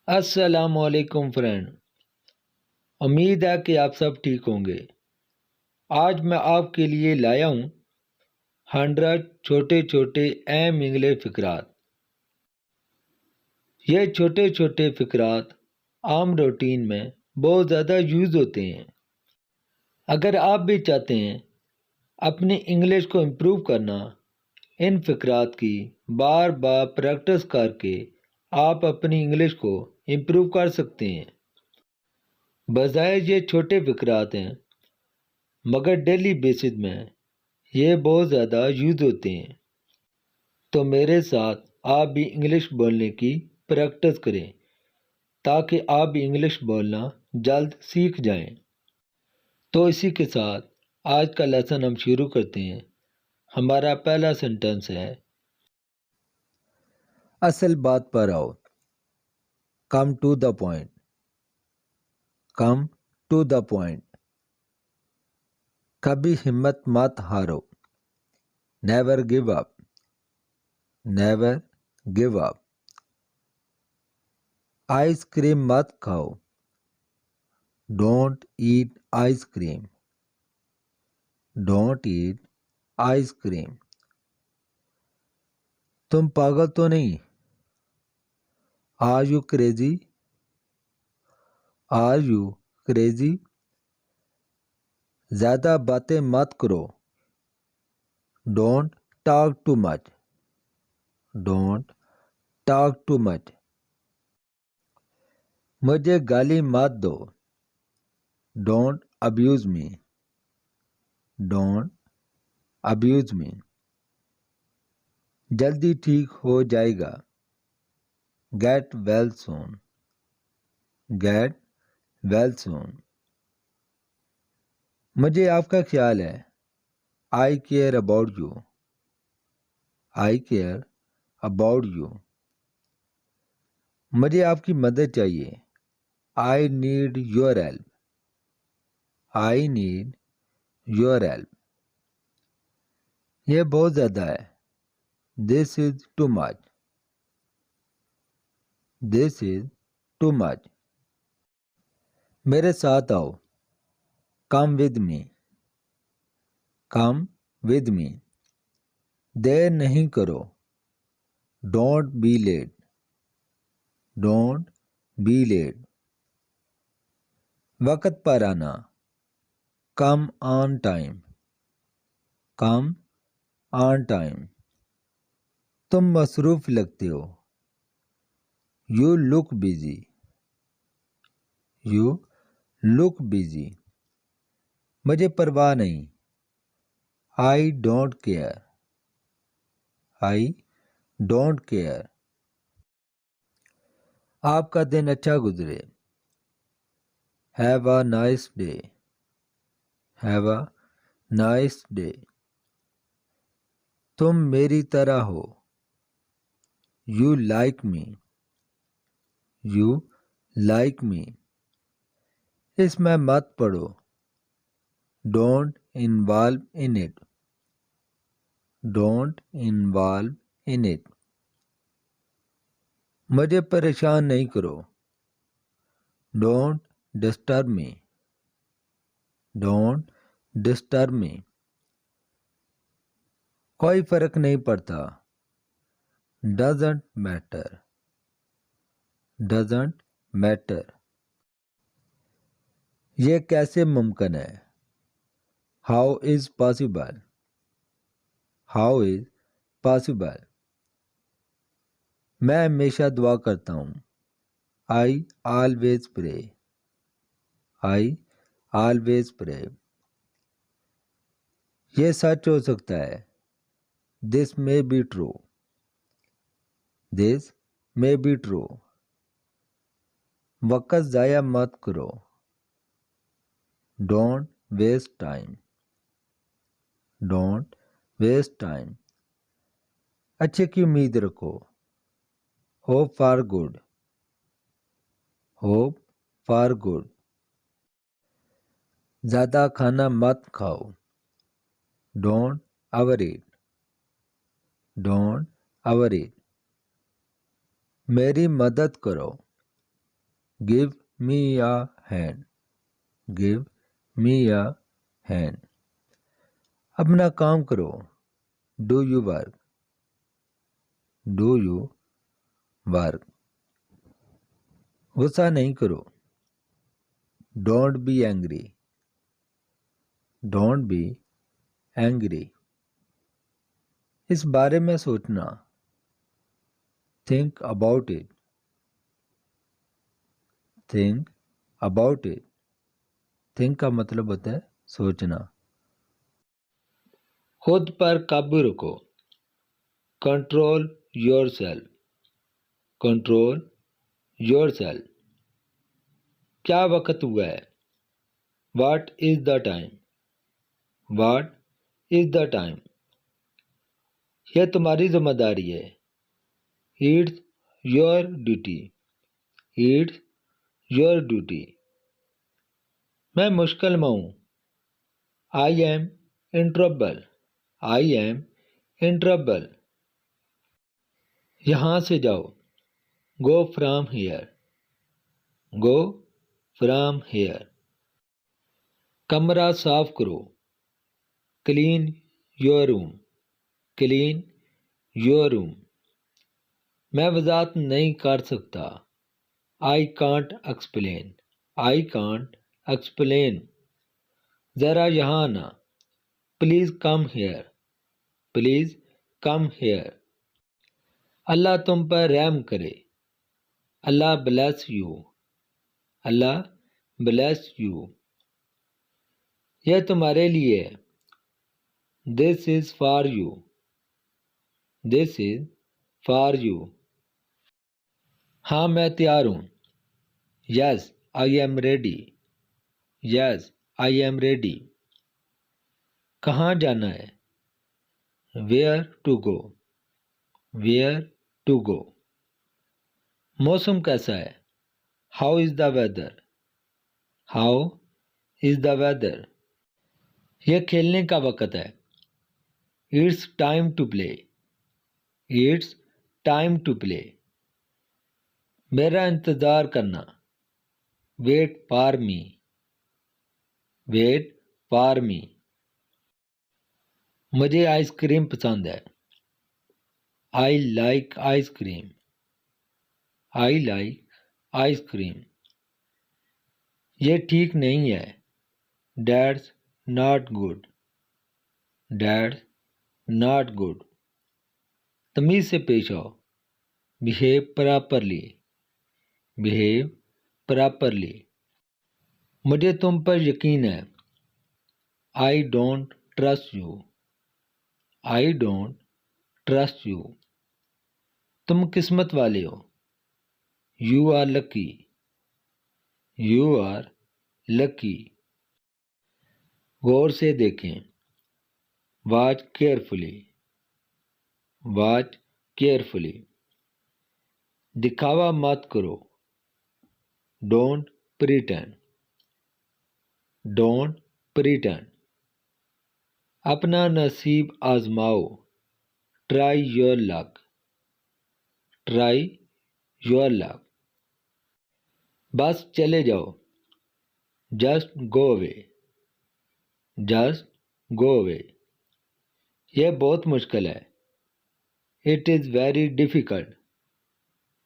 अस्सलामुअलैकुम फ्रेंड। उम्मीद है कि आप सब ठीक होंगे। आज मैं आपके लिए लाया हूँ 100 छोटे छोटे अहम इंग्लिश फिकरात। ये छोटे छोटे फिकरात आम रूटीन में बहुत ज़्यादा यूज़ होते हैं। अगर आप भी चाहते हैं अपनी इंग्लिश को इम्प्रूव करना, इन फिकरात की बार बार प्रैक्टिस करके आप अपनी इंग्लिश को इम्प्रूव कर सकते हैं। बजाय ये छोटे फिकरात हैं, मगर डेली बेसिस में ये बहुत ज़्यादा यूज़ होते हैं। तो मेरे साथ आप भी इंग्लिश बोलने की प्रैक्टिस करें ताकि आप भी इंग्लिश बोलना जल्द सीख जाएं। तो इसी के साथ आज का लेसन हम शुरू करते हैं। हमारा पहला सेंटेंस है, असल बात पर आओ। Come to the point. Come to the point. कभी हिम्मत मत हारो। Never give up. Never give up. Ice cream मत खाओ। Don't eat ice cream. Don't eat ice cream. तुम पागल तो नहीं? Are you crazy? Are you crazy? ज़्यादा बातें मत करो। Don't talk too much. Don't talk too much. मुझे गाली मत दो। Don't abuse me. Don't abuse me. जल्दी ठीक हो जाएगा। गेट वेल सून। Gate well soon. मुझे आपका ख्याल है। I care about you. I care about you. मुझे आपकी मदद चाहिए। I need your help. I need your help. यह बहुत ज़्यादा है। This is too much. This is too much. मेरे साथ आओ। Come with me. Come with me. देर नहीं करो। Don't be late. Don't be late. वक्त पर आना। Come on time. Come on time. तुम मसरूफ लगते हो। You look busy. You look busy. मुझे परवाह नहीं। I don't care. I don't care. आपका दिन अच्छा गुजरे। Have a nice day. Have a nice day. तुम मेरी तरह हो। You like me. You like me. इसमें मत पड़ो। Don't involve in it. Don't involve in it. मुझे परेशान नहीं करो। Don't disturb me. Don't disturb me. कोई फर्क नहीं पड़ता। Doesn't matter. Doesn't matter. ये कैसे मुमकिन है? How is possible. How is possible. मैं हमेशा दुआ करता हूँ। I always pray. I always pray. ये सच हो सकता है। This may be true. This may be true. वक़्त ज़ाया मत करो। Don't waste time. Don't waste time. अच्छे की उम्मीद रखो। Hope for good. Hope for good. ज़्यादा खाना मत खाओ। Don't over eat. Don't over ईट। मेरी मदद करो। Give me a hand, give me a hand. अपना काम करो, do you work, do you work. गुस्सा नहीं करो, don't be angry, don't be angry. इस बारे में सोचना, think about it, think about it. Think का मतलब होता है सोचना। खुद पर काबू रखो, control your self, control your self. क्या वक्त हुआ है, what is the time, what is the time. यह तुम्हारी जिम्मेदारी है, it's your duty, it's your duty. मैं मुश्किल में हूँ, I am in trouble, I am in trouble. यहाँ से जाओ, go from here, go from here. कमरा साफ करो, clean your room, clean your room. मैं वजाहत नहीं कर सकता, I can't explain, I can't explain. ज़रा यहाँ आना, please come here, please come hair. अल्लाह तुम पर रहम करे, Allah bless you, Allah bless you. यह तुम्हारे लिए है, this is for you, this is for you. हाँ मैं तैयार हूँ, yes I am ready, yes I am ready. कहाँ जाना है, where to go, where to go. मौसम कैसा है, how is the weather, how is the weather. यह खेलने का वक्त है, it's time to play, it's time to play. मेरा इंतज़ार करना, wait for me, wait for me. मुझे आइसक्रीम पसंद है, I like ice cream, I like ice cream. ये ठीक नहीं है, that's not good, that's not good. तमीज़ से पेश आओ, बिहेव प्रॉपरली, बिहेव प्रॉपरली। मुझे तुम पर यकीन है, I don't trust you, I don't trust you. तुम किस्मत वाले हो, you are lucky, you are lucky. गौर से देखें, वॉच केयरफुली, वॉच केयरफुली। दिखावा मत करो, डोंट प्रिटेंड, डोंट प्रिटेंड। अपना नसीब आजमाओ, try your luck, try your luck. बस चले जाओ, just go away, just go away. यह बहुत मुश्किल है, it is very difficult,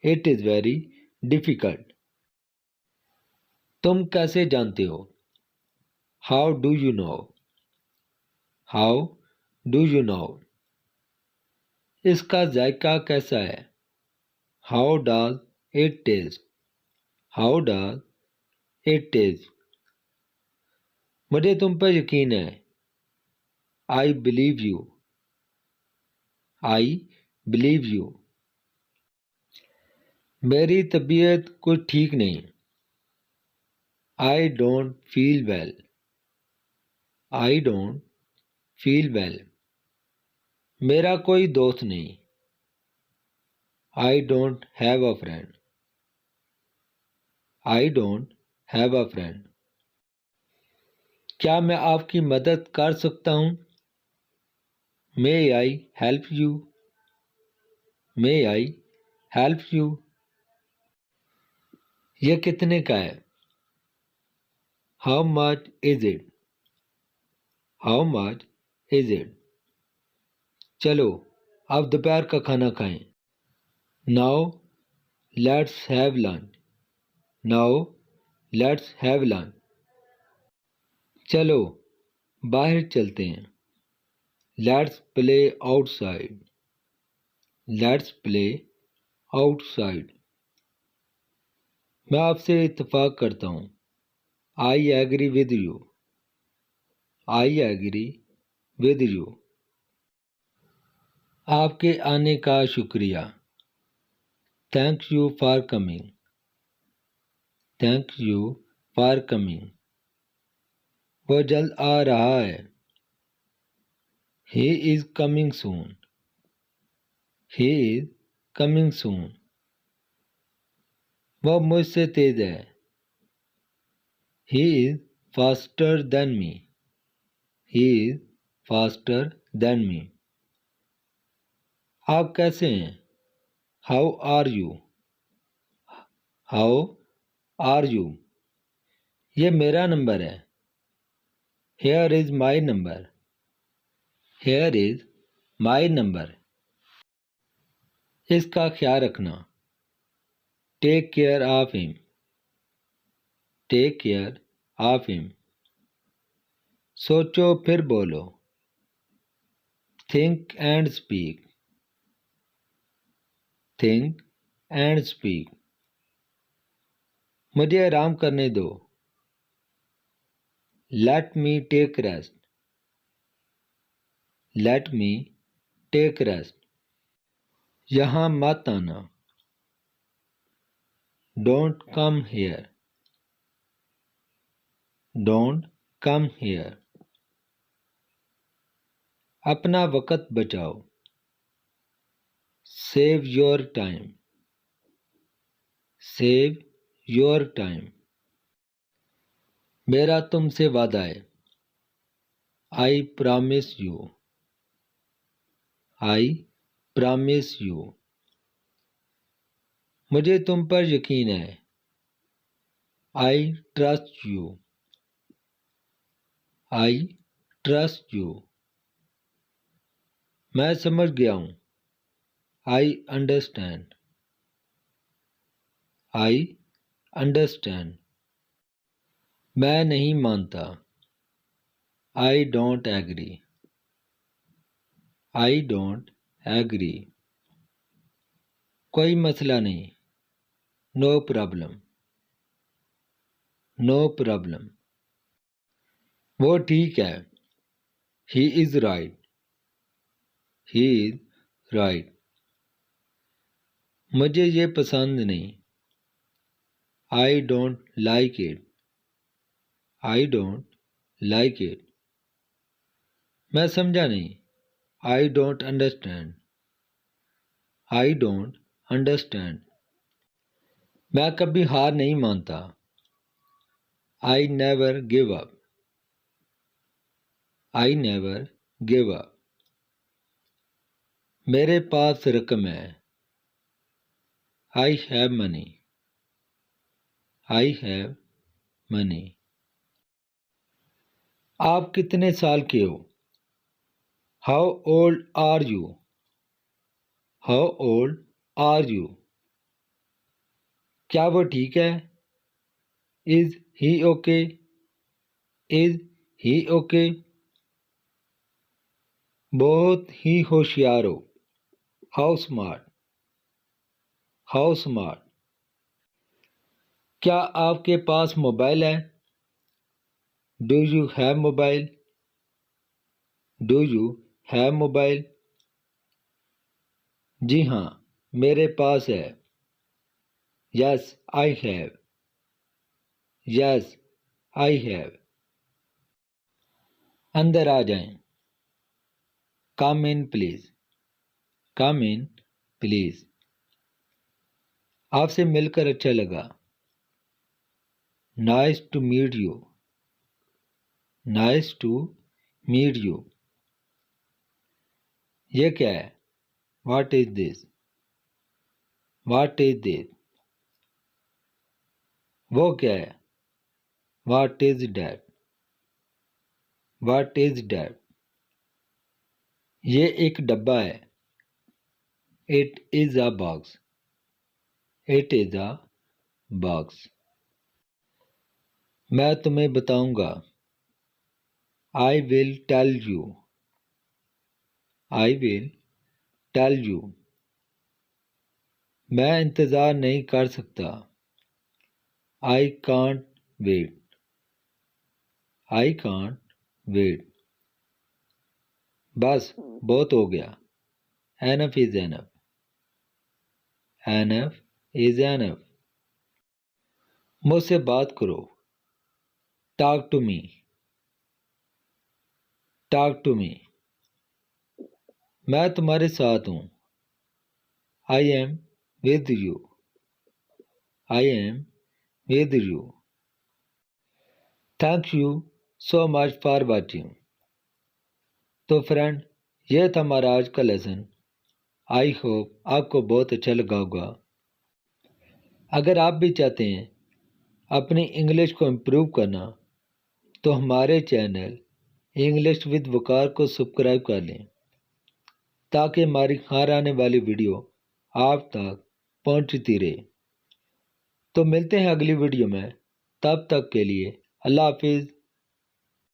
it is very difficult. तुम कैसे जानते हो, how do you know, how do you know. इसका जायका कैसा है, how does it taste, how does it taste. मुझे तुम पर यकीन है, I believe you, I believe you. मेरी तबीयत कुछ ठीक नहीं, I don't feel well, I don't feel well. मेरा कोई दोस्त नहीं, I don't have a friend, I don't have a friend. क्या मैं आपकी मदद कर सकता हूँ, may I help you, may I help you. ये कितने का है? How much is it? How much is it? चलो अब दोपहर का खाना खाएं। Now let's have lunch. Now let's have lunch. चलो बाहर चलते हैं। Let's play outside. Let's play outside. मैं आपसे इत्तेफाक करता हूँ। I agree with you. I agree with you. आपके आने का शुक्रिया। Thank you for coming. Thank you for coming. वो जल्द आ रहा है। He is coming soon. He is coming soon. वो मुझसे तेज है। He is faster than me. He is faster than me. आप कैसे हैं? How are you? How are you? ये मेरा नंबर है। Hair is my number. Here is my number. इसका ख्याल रखना। Take care of him. Take care of him. सोचो फिर बोलो। Think and speak. Think and speak. मुझे आराम करने दो। Let me take rest. Let me take rest. यहाँ मत आना। Don't come here. Don't come here. अपना वक़्त बचाओ। Save your time. Save your time. मेरा तुमसे वादा है। I promise you. I promise you. मुझे तुम पर यकीन है। I trust you. I trust you. मैं समझ गया हूँ। I understand. I understand. मैं नहीं मानता। I don't agree. I don't agree. कोई मसला नहीं। No problem. No problem. वो ठीक है। He is right. He is right. मुझे ये पसंद नहीं। I don't like it. I don't like it. मैं समझा नहीं। I don't understand. I don't understand. मैं कभी हार नहीं मानता। I never give up. I never give up. मेरे पास रकम है। I have money. I have money. आप कितने साल के हो? How old are you? How old are you? क्या वो ठीक है? Is he okay? Is he okay? बहुत ही होशियार हो। How smart. How smart. क्या आपके पास मोबाइल है? Do you have mobile? Do you have mobile? जी हाँ, मेरे पास है। Yes I have. Yes I have. अंदर आ जाएं। Come in please. Come in please. आपसे मिलकर अच्छा लगा। Nice to meet you. Nice to meet you. ये क्या है? What is this? What is this? वो क्या है? What is that? What is that? ये एक डब्बा है। It is a box. It is a box. मैं तुम्हें बताऊंगा। I will tell you. I will tell you. मैं इंतज़ार नहीं कर सकता। I can't wait. I can't wait. बस बहुत हो गया। Enough is enough. Enough is enough. मुझसे बात करो। Talk to me. Talk to me. मैं तुम्हारे साथ हूँ। I am with you. I am with you. Thank you so much for watching. तो फ्रेंड, यह था हमारा आज का लेसन। आई होप आपको बहुत अच्छा लगा होगा। अगर आप भी चाहते हैं अपनी इंग्लिश को इम्प्रूव करना तो हमारे चैनल इंग्लिश विद वकार को सब्सक्राइब कर लें ताकि हमारी हर आने वाली वीडियो आप तक पहुंचती रहे। तो मिलते हैं अगली वीडियो में, तब तक के लिए अल्लाह हाफिज़।